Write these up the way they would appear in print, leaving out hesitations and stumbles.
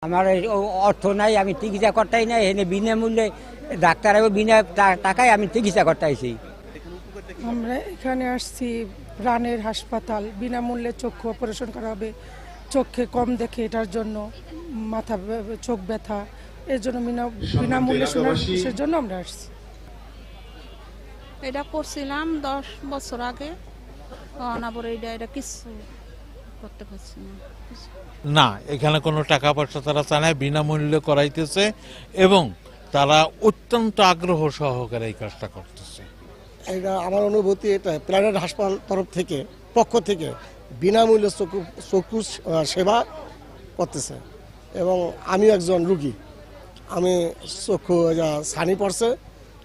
আমার অর্থ নাই, আমি চিকিৎসা করতেই নাই, এখানে বিনামূল্যে ডাক্তারও বিনা টাকায় আমি চিকিৎসা করতেছি। আমরা এখানে আসছি প্রাণের হাসপাতাল, বিনামূল্যে চক্ষু অপারেশন করা হবে, চোখে কম দেখে এটার জন্য, মাথা চোখ ব্যথা, এর জন্য বিনামূল্যে শোনার জন্য আমরা আসছি। এটা করছিলাম 10 বছর আগে, অনাবরে এটা কিছু করতে পারছি না। না, এখানে কোনো টাকা পয়সা তারা চায় না, বিনামূল্যে করাইতেছে এবং তারা অত্যন্ত আগ্রহ সহকারে এই কাজটা করতেছে। এটা আমার অনুভূতি, এটা প্ল্যানেট হাসপাতাল পক্ষ থেকে বিনামূল্যে চক্ষু সেবা করতেছে এবং আমি একজন রুগী, আমি চক্ষু ছানি পড়ছে,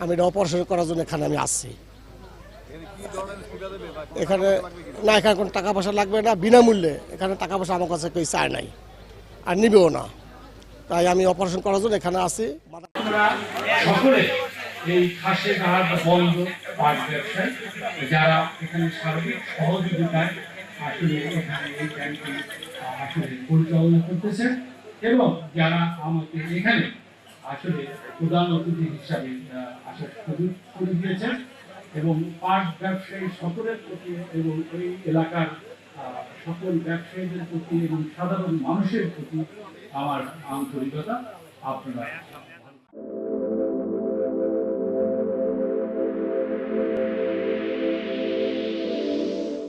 আমি এটা অপারেশন করার জন্য এখানে আমি আসছি। এখানে না, এখানে কোনো টাকা পয়সা লাগবে না, বিনামূল্যে। এখানে টাকা পয়সা আমার কাছে কেউ চায় নাই আর নিবেও না, তাই আমি অপারেশন করার জন্য এখানে আসি। সকলে এই খাসে ঘাট বন্ধ পাট ব্যবসায় যারা এখানে সার্বিক সহযোগিতায় আসলে এখানে এই ক্যাম্পটি আসলে পরিচালনা করতেছেন এবং যারা আমাকে এখানে আসলে প্রধান অতিথি হিসাবে আসার সুযোগ করে দিয়েছেন এবং পাট ব্যবসায়ী সকলের প্রতি এবং এই এলাকার সকল ব্যবসায়ীদের প্রতি এবং সাধারণ মানুষের প্রতি আমার আন্তরিকতা আপনারা